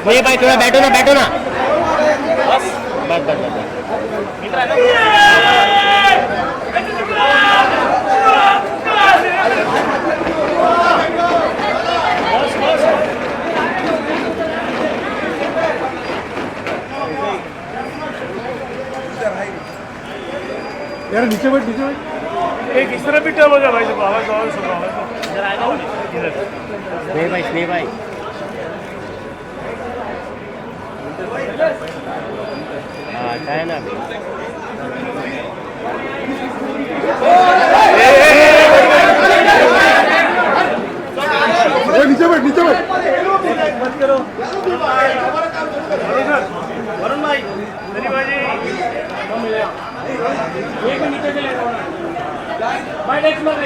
नहीं भाई थोड़ा बैठो ना बस बस बस बस यार नीचे बैठ एक इस तरह भी टर्म हो गया भाई जब आवाज आवाज सुन रहा हूँ इधर आएगा इधर स्नेह भाई हाँ अच्छा है ना नीचे बैठ मत करो वरुण भाई मेरी बाजी एक नीचे चले भाई नेक्स्ट मत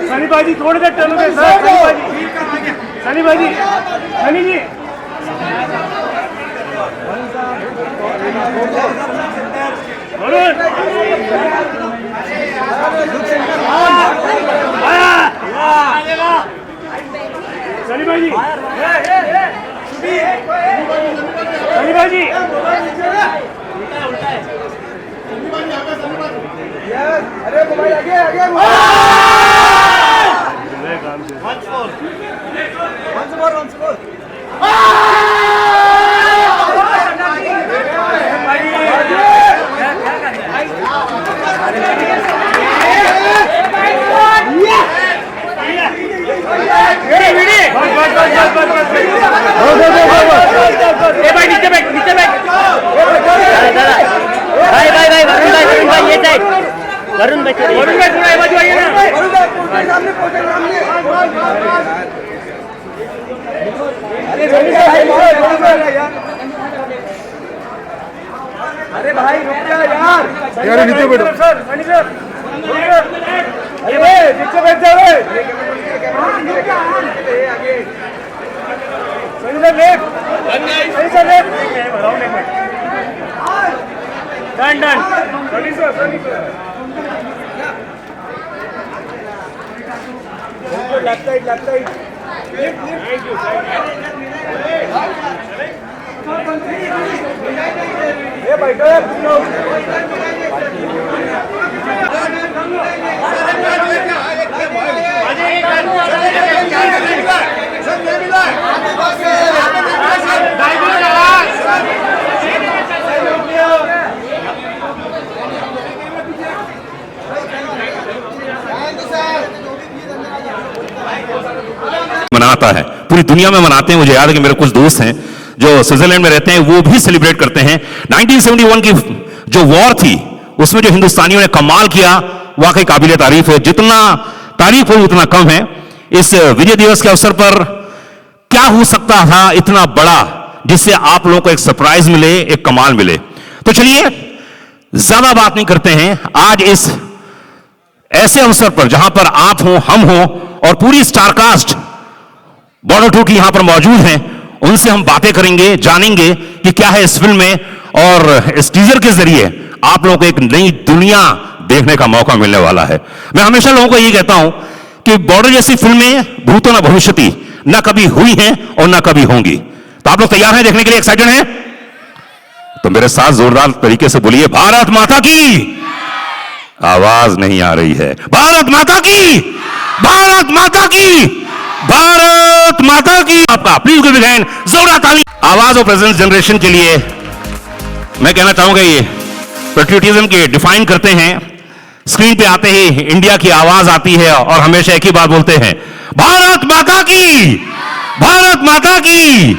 सनी बाजी थोड़ी देर टर्न में सनी बाजी सनी जी वरुण सनी बाजी सनी बाजी अरे मोबाइल आगे वरुण भाई थोड़ा बाजू आइए ना अरे भाई रुक जा यार नीचे बैठो सर अरे नीचे बैठ जाओ मनाता है, पूरी दुनिया में मनाते हैं। मुझे याद है कि मेरे कुछ दोस्त हैं जो स्विट्जरलैंड में रहते हैं, वो भी सेलिब्रेट करते हैं। 1971 की जो वॉर थी उसमें जो हिंदुस्तानियों ने कमाल किया वाकई काबिले तारीफ है। जितना तारीफ हो उतना कम है। इस विजय दिवस के अवसर पर क्या हो सकता था इतना बड़ा जिससे आप लोगों को एक सरप्राइज मिले, एक कमाल मिले। तो चलिए ज्यादा बात नहीं करते हैं। आज इस ऐसे अवसर पर जहां पर आप हो, हम हो और पूरी स्टारकास्ट बॉर्डर 2 की यहां पर मौजूद हैं, उनसे हम बातें करेंगे, जानेंगे कि क्या है इस फिल्म में, और इस टीजर के जरिए आप लोगों को एक नई दुनिया देखने का मौका मिलने वाला है। मैं हमेशा लोगों को यही कहता हूं कि बॉर्डर जैसी फिल्में भूतो न भविष्यति, न कभी हुई हैं और न कभी होंगी। तो आप लोग तैयार हैं देखने के लिए, एक्साइटेड हैं? तो मेरे साथ जोरदार तरीके से बोलिए, भारत माता की। आवाज नहीं आ रही है। भारत माता की, भारत माता की, भारत माता की। आपका प्लीज गिव हैंड, जोरदार ताली। आवाज और प्रेजेंस जनरेशन के लिए मैं कहना चाहूंगा, ये पेट्रियोटिज्म के डिफाइन करते हैं। स्क्रीन पे आते ही इंडिया की आवाज आती है और हमेशा एक ही बात बोलते हैं, भारत माता की, भारत माता की।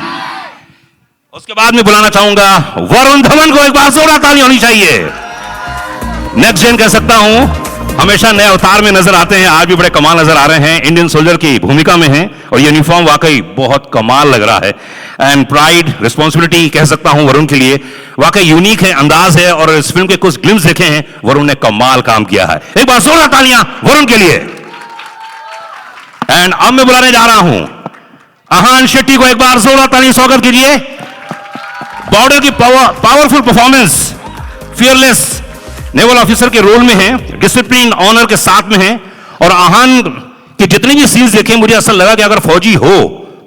उसके बाद में बुलाना चाहूंगा वरुण धवन को, एक बार जोरदार ताली होनी चाहिए। नेक्स्ट जेन कह सकता हूं, हमेशा नए अवतार में नजर आते हैं, आज भी बड़े कमाल नजर आ रहे हैं। इंडियन सोल्जर की भूमिका में हैं और यूनिफॉर्म वाकई बहुत कमाल लग रहा है। एंड प्राइड, रिस्पॉन्सिबिलिटी कह सकता हूं वरुण के लिए, वाकई यूनिक है, अंदाज है। और इस फिल्म के कुछ ग्लिम्स देखे हैं, वरुण ने कमाल काम किया है। एक बार जोरदार तालियां वरुण के लिए। एंड अब मैं बुलाने जा रहा हूं अहान शेट्टी को, एक बार जोरदार तालियां स्वागत कीजिए। बॉर्डर की powerful performance, fearless naval officer के रोल में है, डिसिप्लिन ऑनर के साथ में है, और आहान के जितने भी सीन्स देखे मुझे ऐसा लगा कि अगर फौजी हो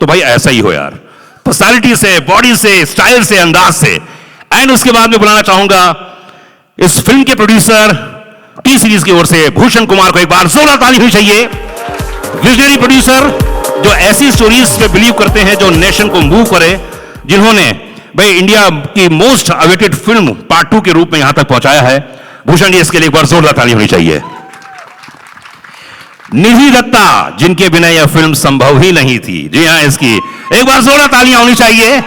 तो भाई ऐसा ही हो यार, पर्सनालिटी से, बॉडी से, स्टाइल से, अंदाज से। एंड उसके बाद में बुलाना चाहूंगा इस फिल्म के प्रोड्यूसर टी सीरीज की ओर से भूषण कुमार को। एक बार जोरदार ताली होनी चाहिए। विजनरी प्रोड्यूसर जो ऐसी स्टोरीज पे बिलीव करते हैं जो नेशन को मूव करे, जिन्होंने भाई इंडिया की मोस्ट अवेटेड फिल्म पार्ट 2 के रूप में यहां तक पहुंचाया है। भूषण जी, इसके लिए एक बार जोरदार ताली होनी चाहिए। निधि दत्ता, जिनके बिना यह फिल्म संभव ही नहीं थी। जी हां, इसकी एक बार जोरदार तालियां होनी चाहिए।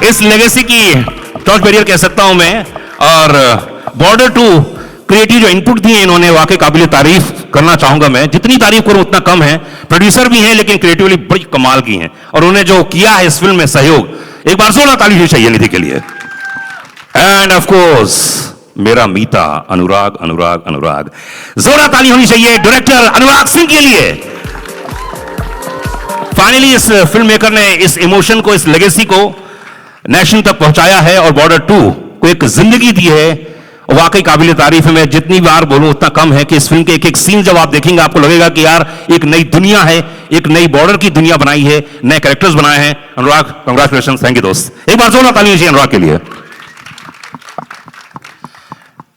इस लेगेसी की टॉर्च बैरियर कह सकता हूं मैं। और बॉर्डर 2 क्रिएटिव जो इनपुट दिए इन्होंने, वाकई काबिल तारीफ करना चाहूंगा मैं। जितनी तारीफ करूं उतना कम है। प्रोड्यूसर भी हैं लेकिन क्रिएटिवली बड़ी कमाल की हैं, और उन्हें जो किया है इस फिल्म में सहयोग, एक बार जोरदार ताली होनी चाहिए निधि के लिए। एंड ऑफ कोर्स मेरा मीता अनुराग अनुराग अनुराग, जोरदार ताली होनी चाहिए डायरेक्टर अनुराग सिंह के लिए। फाइनली इस फिल्म मेकर ने इस इमोशन को, इस लेगेसी को नेशन तक पहुंचाया है और बॉर्डर 2 को एक जिंदगी दी है। वाकई काबिल तारीफ है। मैं जितनी बार बोलूं उतना कम है कि इस फिल्म के एक एक सीन जब आप देखेंगे आपको लगेगा कि यार एक नई दुनिया है, एक नई बॉर्डर की दुनिया बनाई है, नए कैरेक्टर्स बनाए हैं। अनुराग, कांग्रेचुलेशन, थैंक यू दोस्त। एक बार जोरदार ताली चाहिए अनुराग के लिए।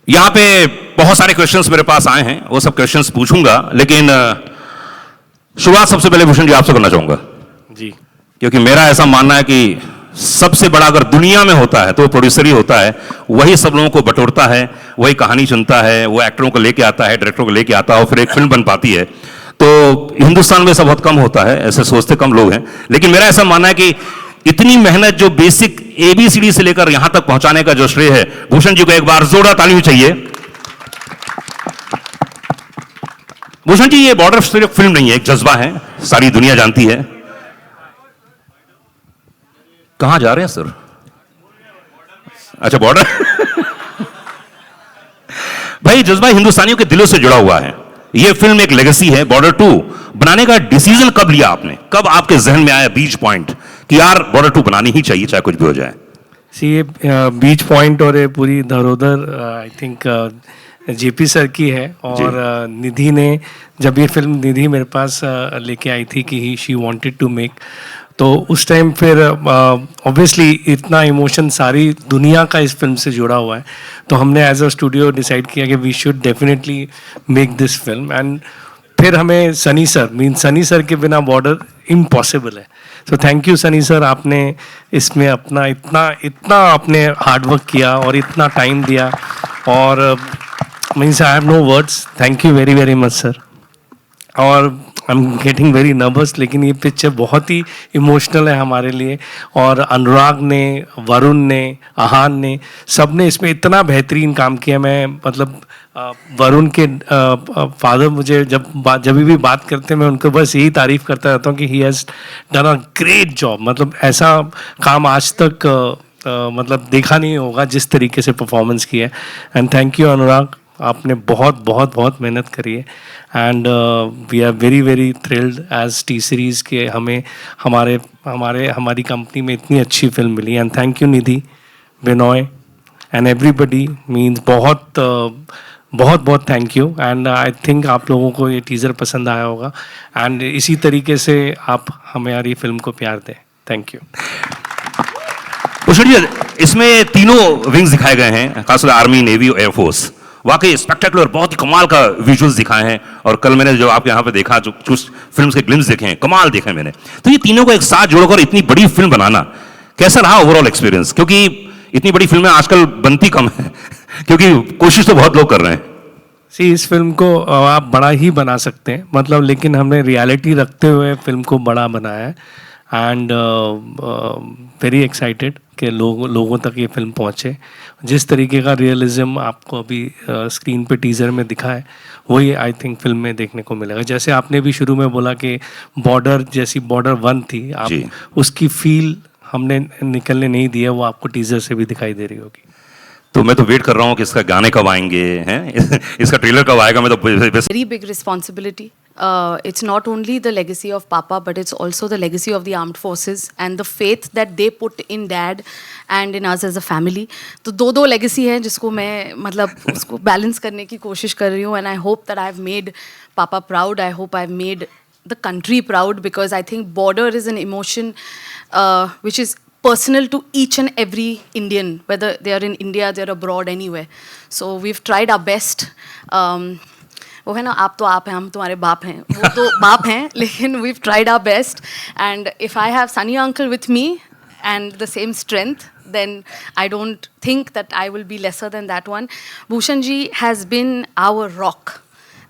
यहां पे बहुत सारे क्वेश्चंस मेरे पास आए हैं, वो सब क्वेश्चंस पूछूंगा, लेकिन शुरुआत सबसे पहले भूषण जी आपसे करना चाहूंगा जी। क्योंकि मेरा ऐसा मानना है कि सबसे बड़ा अगर दुनिया में होता है तो वो प्रोड्यूसर ही होता है। वही सब लोगों को बटोरता है, वही कहानी चुनता है, वो एक्टरों को लेके आता है, डायरेक्टरों को लेके आता है, और फिर एक फिल्म बन पाती है। तो हिंदुस्तान में ऐसा बहुत कम होता है, ऐसे सोचते कम लोग हैं। लेकिन मेरा ऐसा मानना है कि इतनी मेहनत जो बेसिक ABCD से लेकर यहां तक पहुंचाने का जो श्रेय है, भूषण जी को एक बार जोरदार ताली चाहिए। भूषण जी, ये बॉर्डर सिर्फ फिल्म नहीं है, एक जज्बा है, सारी दुनिया जानती है। कहां जा रहे हैं सर? अच्छा, बॉर्डर भाई जज्बा हिंदुस्तानियों के दिलों से जुड़ा हुआ है। यह फिल्म एक लेगेसी है। बॉर्डर 2 बनाने का डिसीजन कब लिया आपने? कब आपके जहन में आया बीच पॉइंट कि यार बॉर्डर 2 बनानी ही चाहिए चाहे कुछ भी हो जाए? ये बीच पॉइंट और ये पूरी धरोधर आई थिंक JP सर की है। और निधि ने, जब ये फिल्म निधि मेरे पास लेके आई थी कि शी वांटेड टू मेक, तो उस टाइम फिर ऑब्वियसली इतना इमोशन सारी दुनिया का इस फिल्म से जुड़ा हुआ है, तो हमने एज अ स्टूडियो डिसाइड किया कि we should definitely make this film. And फिर हमें सनी सर के बिना बॉर्डर इम्पॉसिबल है। तो थैंक यू सनी सर, आपने इसमें अपना इतना आपने हार्डवर्क किया और इतना टाइम दिया, और means I have no words. Thank you very very much sir. और I am getting very nervous, लेकिन ये पिक्चर बहुत ही इमोशनल है हमारे लिए। और अनुराग ने, वरुण ने, आहान ने, सब ने इसमें इतना बेहतरीन काम किया। मैं मतलब वरुण के फादर मुझे जब भी बात करते हैं मैं उनको बस यही तारीफ़ करता रहता हूँ कि he has done a great job. मतलब ऐसा काम आज तक मतलब देखा नहीं होगा जिस तरीके से परफॉर्मेंस की है। एंड थैंक यू अनुराग, आपने बहुत बहुत बहुत मेहनत करी है। And we are very very thrilled as T series के हमें हमारी कंपनी में इतनी अच्छी फिल्म मिली। And thank you Nidhi, Binoy and everybody, means बहुत बहुत thank you. And I think आप लोगों को ये टीज़र पसंद आया होगा, एंड इसी तरीके से आप हमारी फिल्म को प्यार दें। Thank you. भूषण जी, इसमें तीनों विंग्स दिखाए गए हैं, खासकर आर्मी, नेवी और एयरफोर्स। वाकई स्पेक्टेकुलर, बहुत ही कमाल का विजुअल्स दिखाए हैं। और कल मैंने जो आपके यहाँ पे देखा, जो कुछ फिल्म के ग्लिम्स देखे हैं, कमाल देखे मैंने। तो ये तीनों को एक साथ जोड़कर इतनी बड़ी फिल्म बनाना कैसा रहा ओवरऑल एक्सपीरियंस? क्योंकि इतनी बड़ी फिल्में आजकल बनती कम है क्योंकि कोशिश तो बहुत लोग कर रहे हैं। इस फिल्म को आप बड़ा ही बना सकते हैं, मतलब, लेकिन हमने रियलिटी रखते हुए फिल्म को बड़ा बनाया है। एंड वेरी एक्साइटेड कि लोगों तक ये फिल्म पहुँचे। जिस तरीके का रियलिज्म आपको अभी स्क्रीन पे टीज़र में दिखा है, वही आई थिंक फिल्म में देखने को मिलेगा। जैसे आपने भी शुरू में बोला कि बॉर्डर जैसी बॉर्डर 1 थी, आप उसकी फील हमने निकलने नहीं दिया, वो आपको टीज़र से भी दिखाई दे रही होगी। तो मैं तो वेट कर रहा हूँ कि इसका गाने कब आएंगे हैं इसका ट्रेलर कब आएगा। मैं तो very big responsibility it's not only the legacy of Papa, but it's also the legacy of the armed forces and the faith that they put in Dad and in us as a family. तो दो legacy हैं जिसको मैं मतलब उसको balance करने की कोशिश कर रही हूँ, and I hope that I've made Papa proud. I hope I've made the country proud, because I think border is an emotion which is personal to each and every Indian, whether they are in India, they're abroad, anywhere. So we've tried our best. वो है ना, आप तो आप हैं, हम तुम्हारे बाप हैं, वो तो बाप हैं, लेकिन we've tried our best. And if I have Sunny uncle with me and the same strength, then I don't think that I will be lesser than that one. Bhushan ji has been our rock.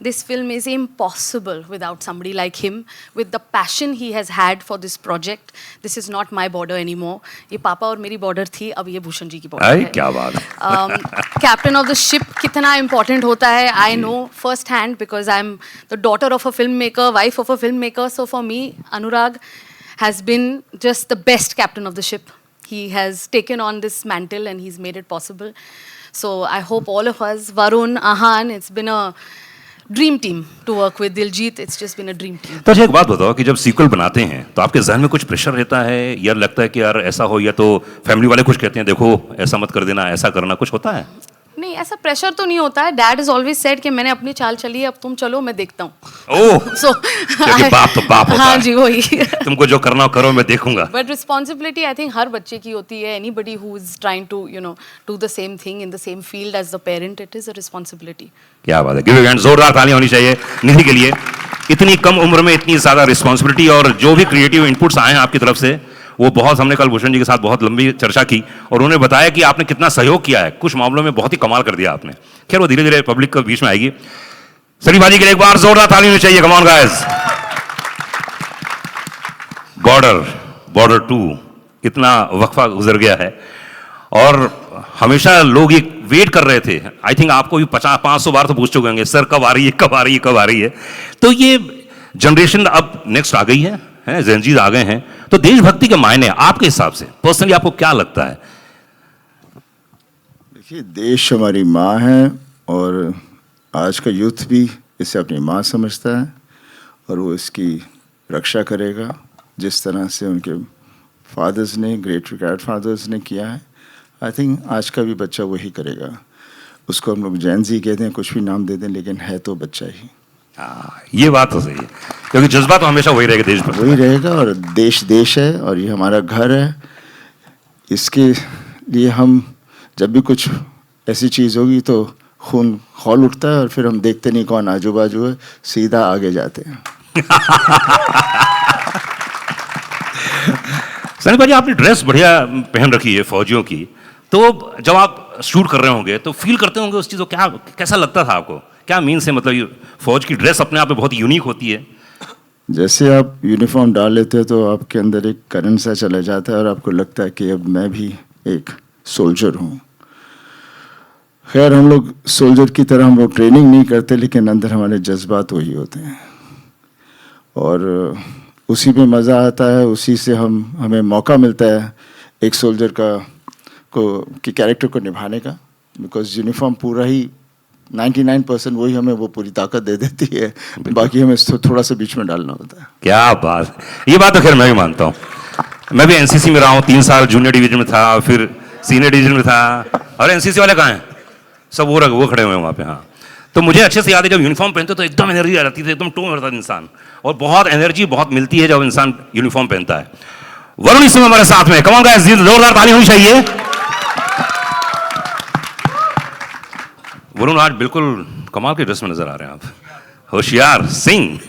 This film is impossible without somebody like him, with the passion he has had for this project. This is not my border anymore. ये पापा और मेरी border थी, अब ये भूषण जी की border है. क्या बात है. Captain of the ship कितना important होता है, I know first hand, because I'm the daughter of a filmmaker, wife of a filmmaker. So for me, Anurag has been just the best captain of the ship. He has taken on this mantle and he's made it possible. So I hope all of us, Varun, Ahan, it's been a dream team to work with Diljit. It's just been a dream team. तो अच्छा एक बात बताओ कि जब sequel बनाते हैं तो आपके जहन में कुछ प्रेशर रहता है, या लगता है कि यार ऐसा हो, या तो फैमिली वाले कुछ कहते हैं देखो ऐसा मत कर देना, ऐसा करना, कुछ होता है? नहीं, ऐसा प्रेशर तो नहीं होता है. डैड इज ऑलवेज सेड कि मैंने अपनी चाल चली है, अब तुम चलो, मैं देखता हूँ. ओह, सो बाप तो बाप होता है. हाँ जी, वही. तुमको जो करना हो करो, मैं देखूंगा. बट रिस्पॉन्सिबिलिटी आई थिंक हर बच्चे की होती है. Anybody who is trying to do the same thing in the same field as the parent, it is a responsibility. क्या बात है. गिव अ हैंड, जोरदार ताली होनी चाहिए निधि के लिए. इतनी कम उम्र में इतनी ज्यादा रिस्पॉन्सिबिलिटी, और जो भी क्रिएटिव इनपुट्स आए हैं आपकी तरफ से, वो बहुत, हमने कल भूषण जी के साथ बहुत लंबी चर्चा की और उन्होंने बताया कि आपने कितना सहयोग किया है. कुछ मामलों में बहुत ही कमाल कर दिया आपने. खैर वो धीरे धीरे पब्लिक के बीच में आएगी. सनी बाजी के लिए एक बार जोरदार ताली होनी चाहिए. Come on guys. बॉर्डर 2 इतना वक्फा गुजर गया है और हमेशा लोग ये वेट कर रहे थे. आई थिंक आपको भी 500 बार तो पूछ चुके होंगे, सर कब आ रही है, कब आ रही है, कब आ रही है. तो ये जनरेशन अब नेक्स्ट आ गई है, जेनजीज आ गए हैं. तो देशभक्ति के मायने आपके हिसाब से पर्सनली आपको क्या लगता है? देखिए, देश हमारी माँ है और आज का यूथ भी इसे अपनी माँ समझता है और वो इसकी रक्षा करेगा जिस तरह से उनके फादर्स ने, ग्रेट ग्रैंड फादर्स ने किया है. आई थिंक आज का भी बच्चा वही करेगा. उसको हम लोग जेनजी कहते हैं, कुछ भी नाम दे दें, लेकिन है तो बच्चा ही. ये बात तो सही है, क्योंकि जज्बा तो हमेशा वही रहेगा, देश पर वही रहेगा. और देश है और ये हमारा घर है. इसके लिए हम जब भी कुछ ऐसी चीज़ होगी तो खून खौल उठता है और फिर हम देखते नहीं कौन आजू बाजू है, सीधा आगे जाते हैं. सनी भाजी, आपने ड्रेस बढ़िया पहन रखी है फौजियों की, तो जब आप शूट कर रहे होंगे तो फील करते होंगे उस चीज़ को, क्या कैसा लगता था आपको? क्या मीन से, मतलब ये फौज की ड्रेस अपने आप में बहुत यूनिक होती है. जैसे आप यूनिफॉर्म डाल लेते हो तो आपके अंदर एक करंट सा चला जाता है और आपको लगता है कि अब मैं भी एक सोल्जर हूँ. खैर, हम लोग सोल्जर की तरह हम लोग ट्रेनिंग नहीं करते, लेकिन अंदर हमारे जज्बात वही होते हैं और उसी में मज़ा आता है. उसी से हमें मौका मिलता है एक सोल्जर की कैरेक्टर को निभाने का. बिकॉज यूनिफॉर्म पूरा ही 99% वही हमें वो पूरी ताकत दे देती है, बाकी हमें थोड़ा सा बीच में डालना होता है. क्या बात. ये बात तो खैर मैं भी मानता हूँ. मैं भी एनसीसी में रहा हूँ, 3 साल जूनियर डिवीजन में था, फिर सीनियर डिवीजन में था. और एनसीसी वाले कहाँ हैं? सब वो खड़े हुए हैं वहाँ पे. हाँ, तो मुझे अच्छे से याद है जब यूनिफॉर्म पहनते तो एकदम एनर्जी आ जाती थी, एकदम टोन रहता था इंसान, और बहुत एनर्जी बहुत मिलती है जब इंसान यूनिफॉर्म पहनता है. वरुण इस समय हमारे साथ में. कम ऑन गाइस, जोरदार ताली होनी चाहिए. वरुण आज बिल्कुल कमाल के ड्रेस में नजर आ रहे हैं आप, होशियार सिंह.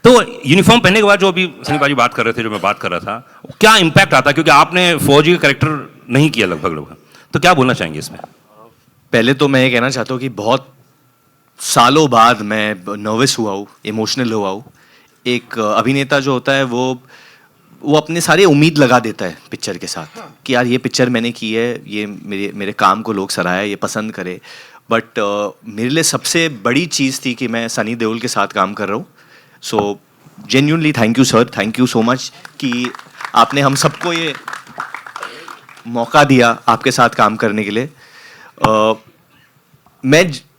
तो यूनिफॉर्म पहनने के बाद जो अभी सनी बाजी बात कर रहे थे, जो मैं बात कर रहा था, क्या इम्पैक्ट आता है? क्योंकि आपने फौजी का कैरेक्टर नहीं किया लगभग, तो क्या बोलना चाहेंगे इसमें? पहले तो मैं ये कहना चाहता हूँ कि बहुत सालों बाद मैं नर्वस हुआ हूँ, इमोशनल हुआ हूँ. एक अभिनेता जो होता है वो अपने सारे उम्मीद लगा देता है पिक्चर के साथ कि यार ये पिक्चर मैंने की है, ये मेरे काम को लोग सराहे, ये पसंद करे. बट मेरे लिए सबसे बड़ी चीज़ थी कि मैं सनी देओल के साथ काम कर रहा हूँ. So genuinely thank you sir, thank you so much कि आपने हम सबको ये मौका दिया आपके साथ काम करने के लिए.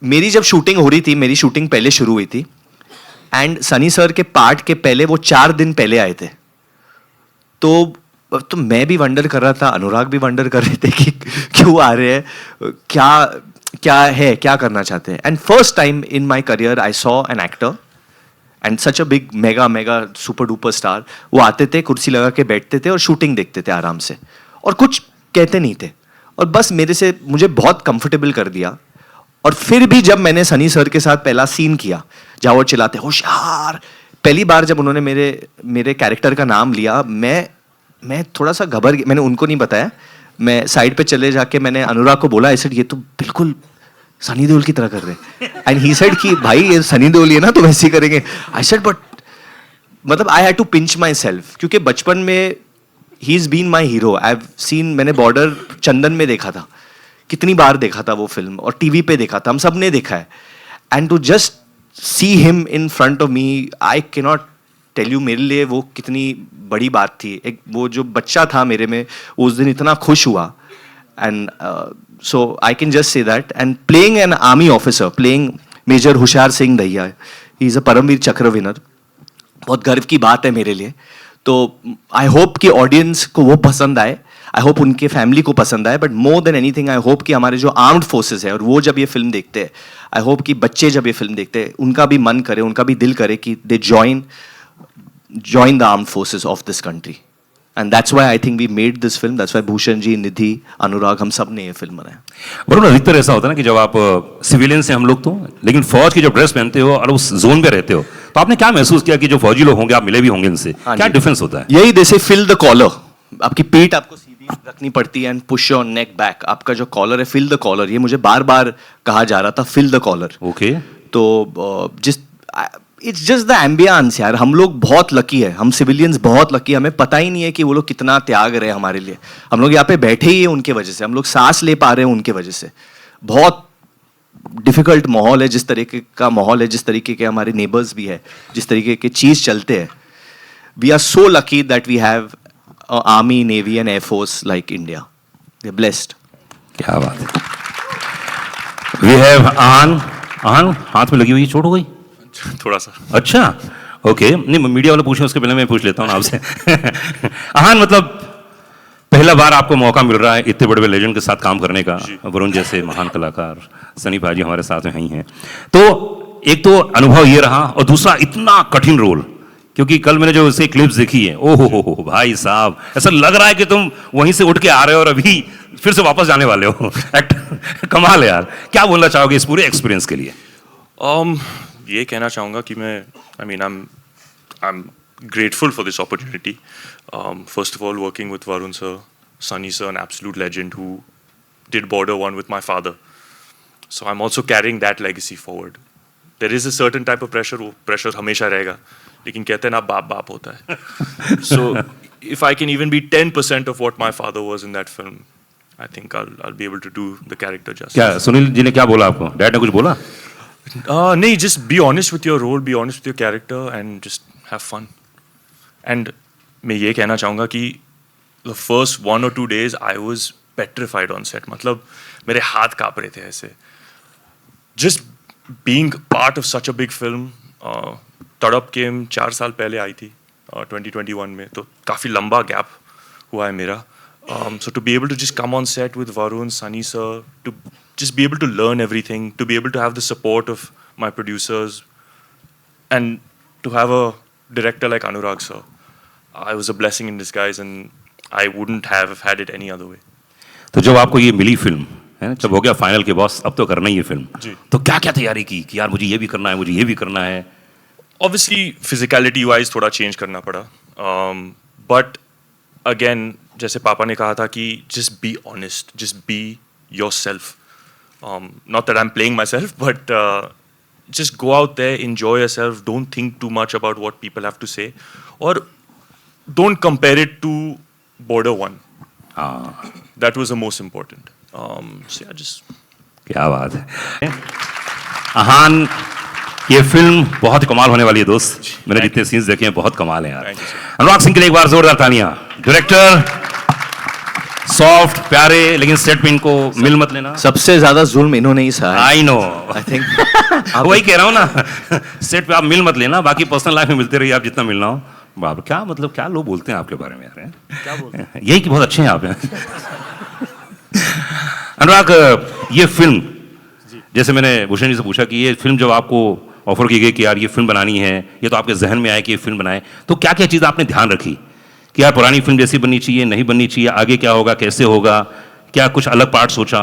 मेरी जब शूटिंग हो रही थी, मेरी शूटिंग पहले शुरू हुई थी, एंड सनी सर के पार्ट के पहले वो 4 दिन पहले आए थे, तो मैं भी वंडर कर रहा था, अनुराग भी वंडर कर रहे थे कि क्यों आ रहे हैं, क्या करना चाहते हैं. And first time in my career I saw an actor and such a big mega super duper star. वो आते थे, कुर्सी लगा के बैठते थे और शूटिंग देखते थे आराम से, और कुछ कहते नहीं थे, और बस मुझे बहुत कंफर्टेबल कर दिया. और फिर भी जब मैंने सनी सर के साथ पहला सीन किया जहाँ वो चिल्लाते होशियार, पहली बार जब उन्होंने मेरे कैरेक्टर का नाम लिया, मैं थोड़ा सा घबर गया. मैंने उनको नहीं बताया, मैं साइड पे चले जाके मैंने अनुराग को बोला, ऐसे ये तो बिल्कुल सनी देओल की तरह कर रहे हैं. एंड ही सेड कि भाई ये सनी देओल है ना, तो वैसे ही करेंगे. आई सेड बट मतलब I had to pinch myself, क्योंकि बचपन में ही is been my hero. I have seen, मैंने बॉर्डर चंदन में देखा था, कितनी बार देखा था वो फिल्म, और टीवी पे देखा था, हम सब ने देखा है. And to just see him in front of me, I can not tell you मेरे लिए वो कितनी बड़ी बात थी. एक वो जो बच्चा था मेरे में, उस दिन इतना खुश हुआ. And so I can just say that. And playing an army officer, playing major Hoshiyar Singh Dahiya, he is a Paramvir Chakra winner, बहुत गर्व की बात है मेरे लिए. तो आई होप कि ऑडियंस को वो पसंद आए, आई होप उनके फैमिली को पसंद आए, but more than anything I hope कि हमारे जो आर्म्ड फोर्सेस है, और वो जब ये फिल्म देखते हैं, आई होप कि बच्चे जब ये फिल्म देखते हैं, उनका भी मन करे, उनका भी दिल करे कि दे join the armed forces of this country. And that's why I think we made this film. That's why Bhushan ji, Nidhi, Anurag, हम सब ने ये फिल्म बनाया. वरुण, अधिकतर ऐसा होता है ना कि जब आप सिविलियन से हम लोग तो, लेकिन फौज की जब ड्रेस पहनते हो और उस जोन में रहते हो, तो आपने क्या महसूस किया कि जो फौजी लोग होंगे, आप मिले भी होंगे इनसे, क्या डिफरेंस होता है? यही जैसे फिल द कॉलर, आपकी पीठ आपको सीधी रखनी पड़ती है, and push your neck back. आपका जो कॉलर है, फिल द कॉलर, ये मुझे बार बार कहा जा रहा था, फिल द कॉलर. ओके. तो इट्स जस्ट द एम्बियंस यार. हम लोग बहुत लकी है, हम सिविलियंस बहुत लकी. हमें पता ही नहीं है कि वो लोग कितना त्याग रहे हैं हमारे लिए. हम लोग यहाँ पे बैठे ही हैं उनके वजह से, हम लोग सांस ले पा रहे हैं उनके वजह से. बहुत डिफिकल्ट माहौल है, जिस तरीके का माहौल है, जिस तरीके के हमारे नेबर्स भी है, जिस तरीके के चीज चलते हैं. We are so lucky that we have army, navy and air force like India. We are blessed. क्या बात है. वी हैव आहान. आहान, हाथ में लगी हुई चोट हो गई थोड़ा सा. अच्छा, ओके. नहीं, मीडिया वाले पूछे उसके पहले मैं पूछ लेता हूँ आपसे. आहान, मतलब पहला बार आपको मौका मिल रहा है इतने बड़े बड़े लेजेंड के साथ काम करने का, वरुण जैसे महान कलाकार, सनी भाजी हमारे साथ में ही हैं. तो एक तो अनुभव ये रहा, और दूसरा इतना कठिन रोल, क्योंकि कल मैंने जो उसे क्लिप्स देखी है, ओहो हो भाई साहब, ऐसा लग रहा है कि तुम वहीं से उठ के आ रहे हो और अभी फिर से वापस जाने वाले हो. कमाल है यार. क्या बोलना चाहोगे इस पूरे एक्सपीरियंस के लिए? ये कहना चाहूँगा कि मैं I'm grateful for this opportunity. First of all, working with Varun sir, Sunny sir, an absolute legend who did Border 1 with my father. So I'm also carrying that legacy forward. There is a certain type of pressure, वो pressure हमेशा रहेगा, लेकिन कहते हैं ना बाप होता है. So if I can even be 10% of what my father was in that film, I think I'll be able to do the character justice. क्या सुनील जी ने क्या बोला आपको? डैड ने कुछ बोला? नहीं, just be honest with your role, be honest with your character, and just have fun. And मैं ये कहना चाहूँगा कि the first 1 or 2 days I was petrified on set. मतलब मेरे हाथ काँप रहे थे ऐसे. Just being part of such a big film. तड़प के 4 साल पहले आई थी 2021 में, तो काफ़ी लंबा गैप हुआ है मेरा. So to be able to just come on set with Varun, Sunny sir, to just be able to learn everything, to be able to have the support of my producers, and to have a director like Anurag sir, I was a blessing in disguise, and I wouldn't have had it any other way. तो जब आपको ये मिली film है, जब हो गया final के boss, अब तो करना ही है फिल्म, तो क्या क्या तैयारी की कि यार मुझे ये भी करना है, मुझे ये भी करना है? Obviously physicality wise थोड़ा change करना पड़ा, but again जैसे पापा ने कहा था कि just be honest, just be yourself. Not that I'm playing myself, but just go out there, enjoy yourself, don't think too much about what people have to say, or don't compare it to Border 1. That was the most important. So yeah, just. क्या बात है. आहान, ये film बहुत कमाल होने वाली है दोस्त. मैंने जितने सीन्स देखे हैं बहुत कमाल है यार. अनुराग सिंह के लिए एक बार जोरदार तालियां. डायरेक्टर सॉफ्ट प्यारे, लेकिन सेट पे इनको मिल मत लेना। सबसे ज्यादा जुल्म इन्होंने ही सहा है। आई नो, आई थिंक वही कह रहा हूँ ना, सेट पे आप मिल मत लेना, बाकी पर्सनल लाइफ में मिलते रहिए आप जितना मिलना हो। बाप क्या मतलब, क्या लोग बोलते हैं आपके बारे में यार, क्या बोलते हैं यही कि बहुत अच्छे हैं आप। अनुराग, ये फिल्म, जैसे मैंने भूषण जी से पूछा कि ये फिल्म जब आपको ऑफर की गई कि यार ये फिल्म बनानी है, ये तो आपके जहन में आया कि ये फिल्म बनाए, तो क्या क्या चीज़ आपने ध्यान रखी कि यार पुरानी फिल्म जैसी बननी चाहिए, नहीं बननी चाहिए, आगे क्या होगा, कैसे होगा, क्या कुछ अलग पार्ट सोचा?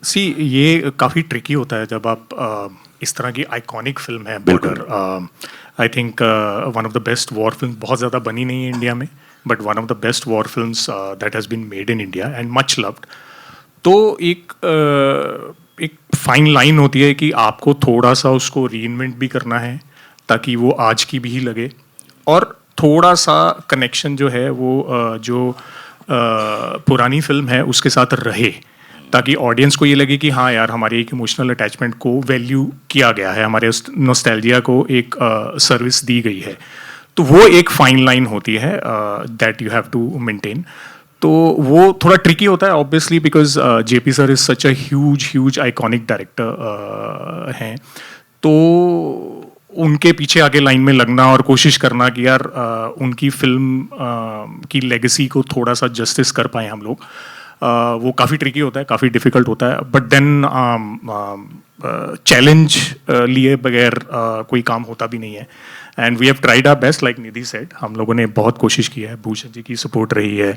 ये काफ़ी ट्रिकी होता है जब आप इस तरह की आइकॉनिक फिल्म है Border. I think one of the best war film, बहुत ज़्यादा बनी नहीं है इंडिया में, but one of the best war films that has been made in India and much loved. तो एक फाइन लाइन होती है कि आपको थोड़ा सा उसको रीइन्वेंट भी करना है ताकि वो आज की भी लगे, और थोड़ा सा कनेक्शन जो है वो जो पुरानी फिल्म है उसके साथ रहे, ताकि ऑडियंस को ये लगे कि हाँ यार हमारी एक इमोशनल अटैचमेंट को वैल्यू किया गया है, हमारे नॉस्टैल्जिया को एक सर्विस दी गई है। तो वो एक फाइन लाइन होती है that you have to maintain. तो वो थोड़ा ट्रिकी होता है obviously, because JP sir is such a huge iconic director हैं, तो उनके पीछे आगे लाइन में लगना और कोशिश करना कि यार उनकी फिल्म की लेगेसी को थोड़ा सा जस्टिस कर पाए हम लोग, वो काफ़ी ट्रिकी होता है, काफ़ी डिफ़िकल्ट होता है। बट देन चैलेंज लिए बगैर कोई काम होता भी नहीं है, and we have tried our best, like Nidhi said, हम लोगों ने बहुत कोशिश की है, भूषण जी की सपोर्ट रही है,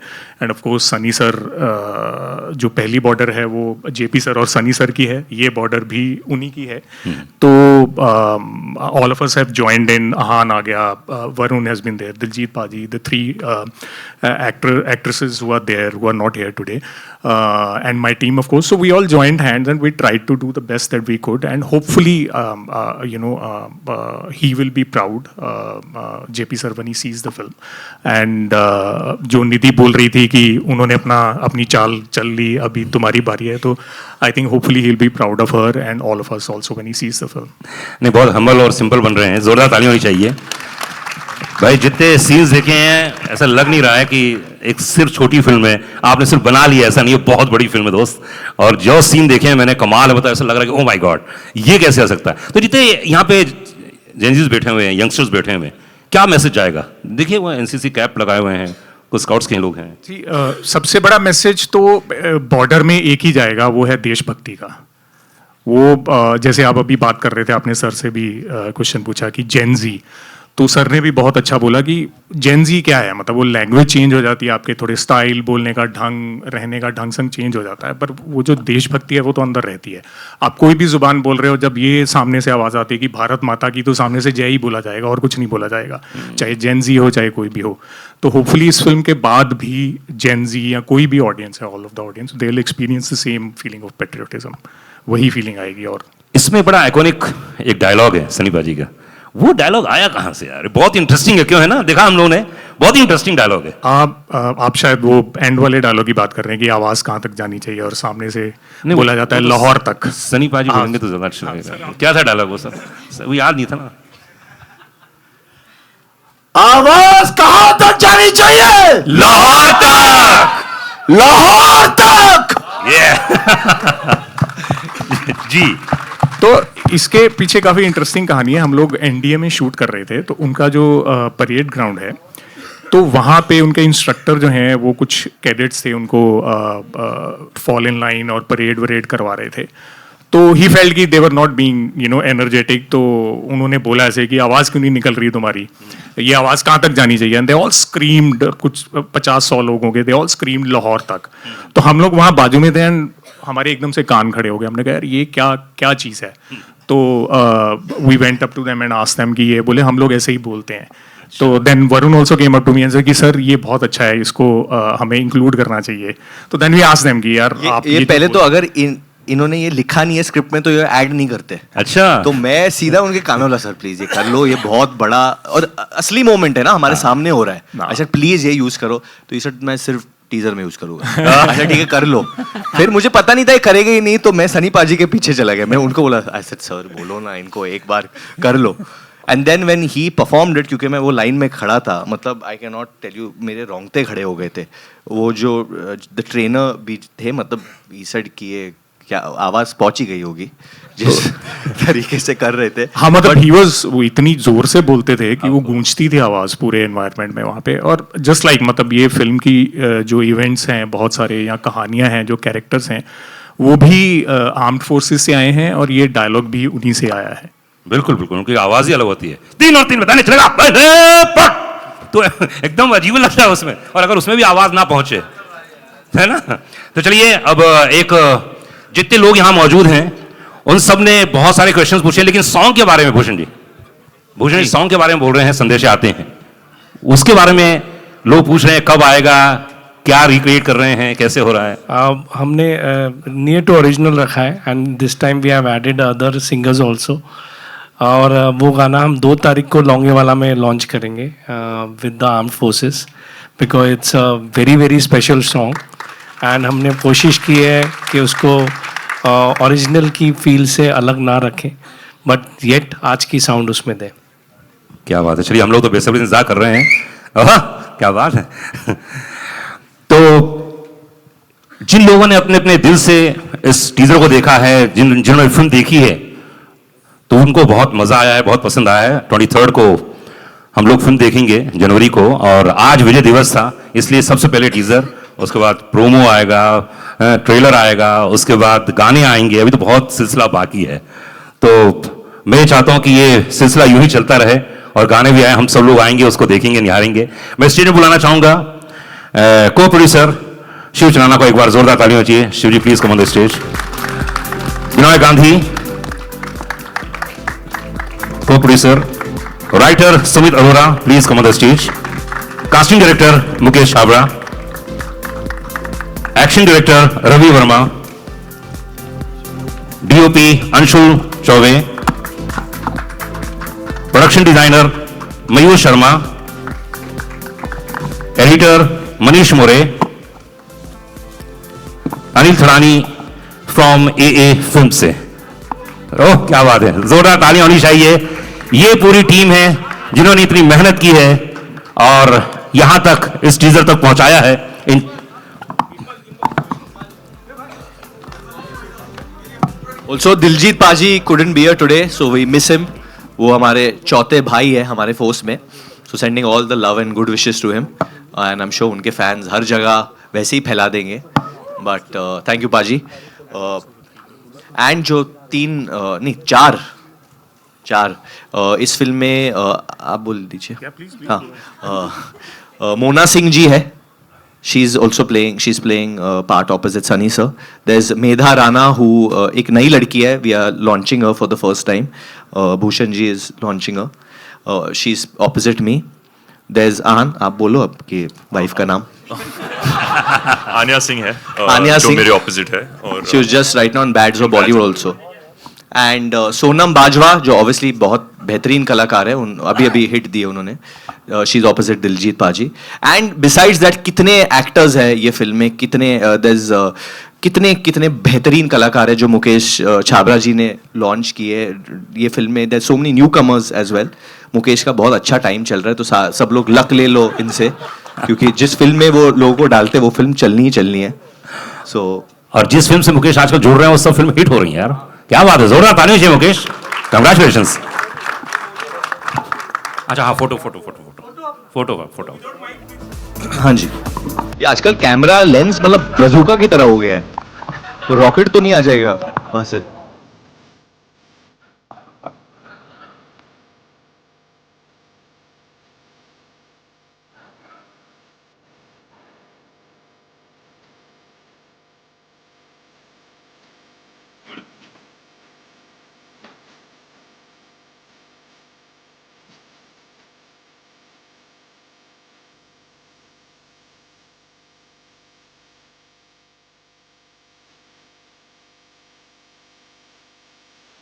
end of course Sunny sir, जो पहली बॉर्डर है वो जेपी सर और सनी सर की है, ये बॉर्डर भी उन्हीं की है। तो all of us have joined in, Aahan आ गया, Varun has been there, Diljit paaji, the 3 actresses who are there, who are not here today, and my team of course. So we all joined hands and we tried to do the best that we could, and hopefully he will be proud, JP sir, when he sees the film. And जो निधि बोल रही थी कि उन्होंने अपनी चाल चल ली, अभी तुम्हारी बारी है, तो I think hopefully he'll be proud of her and all of us also when he sees the film. नहीं, बहुत हम्बल और सिंपल बन रहे हैं, जोरदार ताली होनी चाहिए भाई। जितने सीन्स देखे हैं ऐसा लग नहीं रहा है कि एक सिर्फ छोटी फिल्म है, आपने सिर्फ बना लिया, ऐसा नहीं है, बहुत बड़ी फिल्म है दोस्त। और जो सीन देखे हैं मैंने, कमाल है, बताया, ऐसा लग रहा है कि ओ माय गॉड ये कैसे आ सकता है। तो जितने यहाँ पे जेनजीज बैठे हुए हैं, यंगस्टर्स बैठे हुए हैं, क्या मैसेज जाएगा? देखिए वो एनसीसी कैप लगाए हुए हैं, कुछ स्काउट्स के लोग हैं जी। सबसे बड़ा मैसेज तो बॉर्डर में एक ही जाएगा, वो है देशभक्ति का। वो जैसे आप अभी बात कर रहे थे, आपने सर से भी क्वेश्चन पूछा कि जेनजी, तो सर ने भी बहुत अच्छा बोला कि जेनजी क्या है, मतलब वो लैंग्वेज चेंज हो जाती है, आपके थोड़े स्टाइल, बोलने का ढंग, रहने का ढंग संग चेंज हो जाता है, पर वो जो देशभक्ति है वो तो अंदर रहती है। आप कोई भी जुबान बोल रहे हो, जब ये सामने से आवाज़ आती है कि भारत माता की, तो सामने से जय ही बोला जाएगा और कुछ नहीं बोला जाएगा, चाहे जेनजी हो चाहे कोई भी हो। तो होपफुली इस फिल्म के बाद भी जेनजी या कोई भी ऑडियंस है, all of the audience, they will experience the same feeling of patriotism, वही फीलिंग आएगी। और इसमें बड़ा आइकॉनिक एक डायलॉग है सनी पाजी का, वो डायलॉग आया कहाँ से यार? बहुत इंटरेस्टिंग है, क्यों है ना, देखा हम लोगों ने, बहुत ही इंटरेस्टिंग डायलॉग है। आप शायद वो एंड वाले डायलॉग की बात कर रहे हैं कि आवाज कहाँ तक जानी चाहिए, और सामने से बोला जाता है लाहौर तक। सनी पाजी बोलेंगे तो ज्यादा अच्छा लगेगा। क्या था डायलॉग वो सर? वो याद नहीं था ना। आवाज कहाँ तक जानी चाहिए? लाहौर तक, लाहौर तक। जी। तो इसके पीछे काफ़ी इंटरेस्टिंग कहानी है। हम लोग एनडीए में शूट कर रहे थे, तो उनका जो परेड ग्राउंड है, तो वहाँ पे उनके इंस्ट्रक्टर जो हैं वो कुछ कैडेट्स थे, उनको फॉल इन लाइन और परेड वरेड करवा रहे थे। तो ही फेल्ट कि दे वर नॉट बीइंग एनर्जेटिक, तो उन्होंने बोला ऐसे कि आवाज़ क्यों नहीं निकल रही तुम्हारी, ये आवाज़ कहाँ तक जानी चाहिए। एंड दे ऑल स्क्रीम्ड, कुछ 50-100 लोग होंगे, दे ऑल स्क्रीम्ड लाहौर तक। तो हम लोग वहाँ बाजू में थे, एंड हमारे एकदम से कान खड़े हो गए। हमने कहा यार ये क्या चीज़ है। तो we went up to them and asked them कि ये, बोले हम लोग ऐसे ही बोलते हैं। तो then Varun also came up to me and said कि सर ये बहुत अच्छा है, इसको हमें इंक्लूड करना चाहिए। तो देन वी आस्क्ड देम कि यार आप ये पहले तो अगर इन्होंने ये लिखा नहीं है स्क्रिप्ट में तो ये ऐड नहीं करते। अच्छा, तो मैं सीधा उनके कानों ला, सर प्लीज ये कर लो, ये बहुत बड़ा और असली मोमेंट है ना, हमारे सामने हो रहा है, अच्छा प्लीज ये यूज करो। तो ये सर मैं सिर्फ टीजर में यूज करूंगा। अच्छा ठीक है कर लो। फिर मुझे पता नहीं था ये करेगा ही नहीं, तो मैं सनी पाजी के पीछे चला गया। मैं उनको बोला, आई सेड सर बोलो ना इनको एक बार कर लो। And then when he performed it, क्योंकि मैं वो लाइन में खड़ा था, मतलब I can not tell you, मेरे रोंगटे खड़े हो गए थे. वो जो द ट्रेनर भी थे, मतलब ही सेड कि ये क्या आवाज़ पहुंची गई होगी जिस तरीके से कर रहे थे. हाँ मतलब ही वाज, वो इतनी जोर से बोलते थे कि वो गूंजती थी आवाज पूरे एनवायरनमेंट में वहाँ पे. और जस्ट लाइक मतलब ये फिल्म की जो इवेंट्स हैं बहुत सारे, या कहानियां हैं, जो कैरेक्टर्स हैं, वो भी आर्म्ड फोर्सेस से आए हैं और ये डायलॉग भी उन्हीं से आया है. बिल्कुल बिल्कुल, उनकी आवाज ही अलग होती है. 3 और 3 बताने चलेगा तो एकदम अजीब लगता है उसमें, और अगर उसमें भी आवाज ना पहुंचे, है ना. तो चलिए, अब एक जितने लोग यहाँ मौजूद हैं उन सब ने बहुत सारे क्वेश्चंस पूछे, लेकिन सॉन्ग के बारे में भूषण जी सॉन्ग के बारे में बोल रहे हैं, संदेश आते हैं उसके बारे में लोग पूछ रहे हैं कब आएगा, क्या रिक्रिएट कर रहे हैं, कैसे हो रहा है. हमने नियर टू ओरिजिनल रखा है, and this time we have added other singers also. और वो गाना हम 2 तारीख को लौंगेवाला में लॉन्च करेंगे with the armed forces, because it's a very very special song. And हमने कोशिश की है कि उसको ओरिजिनल की फील से अलग ना रखें, बट येट आज की साउंड उसमें दें. क्या बात है. चलिए, हम लोग तो बेसब्री से इंतजार कर रहे हैं. क्या बात है. तो जिन लोगों ने अपने अपने दिल से इस टीजर को देखा है, जिन्होंने फिल्म देखी है, तो उनको बहुत मजा आया है, बहुत पसंद आया है. 23 को हम लोग फिल्म देखेंगे, जनवरी को, और आज विजय दिवस था, इसलिए सबसे पहले टीजर, उसके बाद प्रोमो आएगा, ट्रेलर आएगा, उसके बाद गाने आएंगे. अभी तो बहुत सिलसिला बाकी है, तो मैं चाहता हूं कि ये सिलसिला यूं ही चलता रहे और गाने भी आए, हम सब लोग आएंगे, उसको देखेंगे, निहारेंगे. मैं स्टेज में बुलाना चाहूंगा को प्रोड्यूसर शिव चनाना को. एक बार जोरदार तालियां चाहिए. Shiv ji please come on the stage. Vinay Gandhi co producer. Writer Sumit Arora please come on the stage. Casting director Mukesh Chhabra. Action director Ravi Varma. DOP Anshul Chaubey. Production designer Mayur Sharma. Editor Manish More. Anil Thadani from A film से. ओह क्या बात है, जोरदार तालियां होनी चाहिए. ये पूरी टीम है जिन्होंने इतनी मेहनत की है और यहां तक इस टीजर तक पहुंचाया है. ऑल्सो दिलजीत पाजी couldn't be here today, so we miss him. वो हमारे चौथे भाई है हमारे फोर्स में. So sending all the love and good wishes to him, and I'm sure उनके फैंस हर जगह वैसे ही फैला देंगे. But thank you पाजी. एंड जो 3 नहीं 4 इस फिल्म में आप बोल दीजिए. हाँ, मोना सिंह जी है. she's playing part opposite Sunny sir. There's Medha Rana who एक नई लड़की है. We are launching her for the first time. Bhushan ji is launching her. She's opposite me. There's Ahan. आप बोलो आपकी वाइफ का नाम. आन्या सिंह है, आन्या जो सिंह मेरे ऑपोजिट है. और she was just right now on Bads of Bollywood also. And Sonam Bajwa जो ऑब्वियसली बहुत बेहतरीन कलाकार है, अभी हिट दिए उन्होंने. शी इज ऑपोजिट दिलजीत पाजी. एंड बिसाइड्स दैट कितने एक्टर्स हैं ये फिल्म में, कितने बेहतरीन कलाकार है जो मुकेश छाबड़ा जी ने लॉन्च किए ये फिल्म में. There so many newcomers as well. Mukesh का बहुत अच्छा टाइम चल रहा है, तो सब लोग लक ले लो इनसे, क्योंकि जिस फिल्म में वो लोगों को डालते वो फिल्म चलनी ही चलनी है. सो और जिस फिल्म से मुकेश आजकल जुड़ रहे हैं वो सब फिल्म हिट हो रही है यार. क्या बात है, जोरदार तालियां चाहिए मुकेश. कंग्रेचुलेशंस. अच्छा हाँ, फोटो. हाँ जी, ये आजकल कैमरा लेंस मतलब बंदूका की तरह हो गया है, तो रॉकेट तो नहीं आ जाएगा वहां से.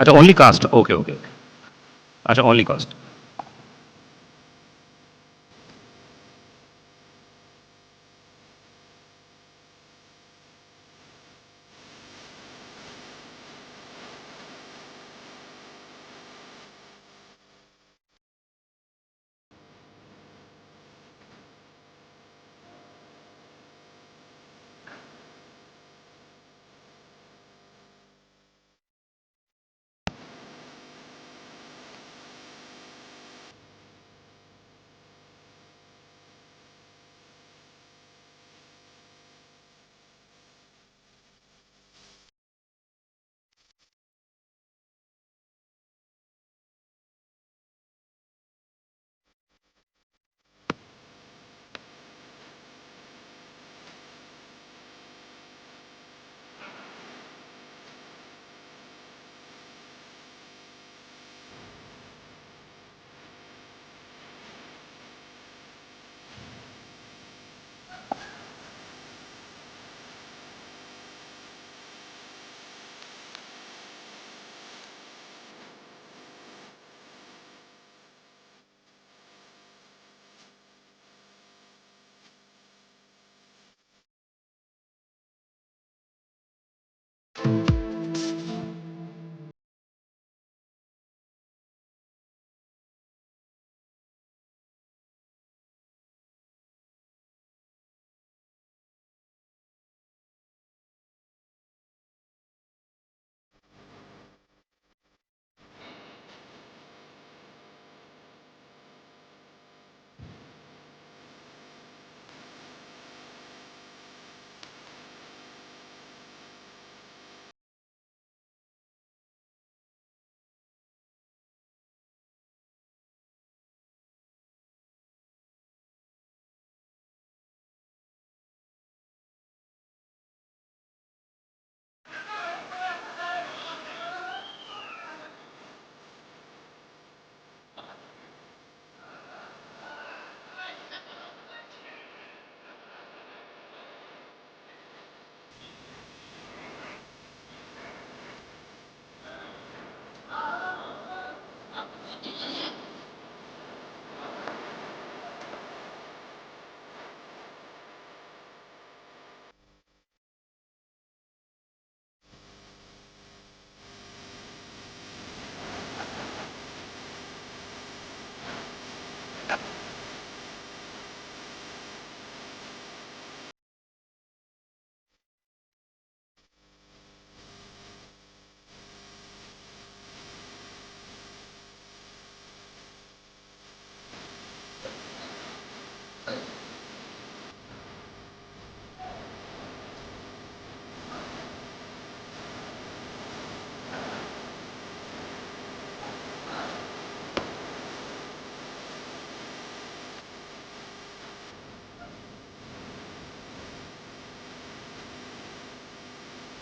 अच्छा ओनली कास्ट. ओके. अच्छा ओनली कास्ट.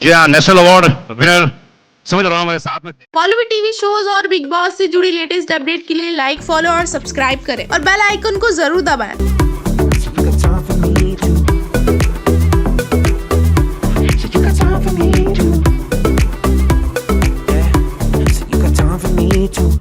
जी हाँ, नेशनल अवार्ड विनर समझ रहा हूँ मेरे साथ में बॉलीवुड टीवी शोज और बिग बॉस से जुड़ी लेटेस्ट अपडेट के लिए लाइक, फॉलो और सब्सक्राइब करें और बेल आइकन को जरूर दबाएं।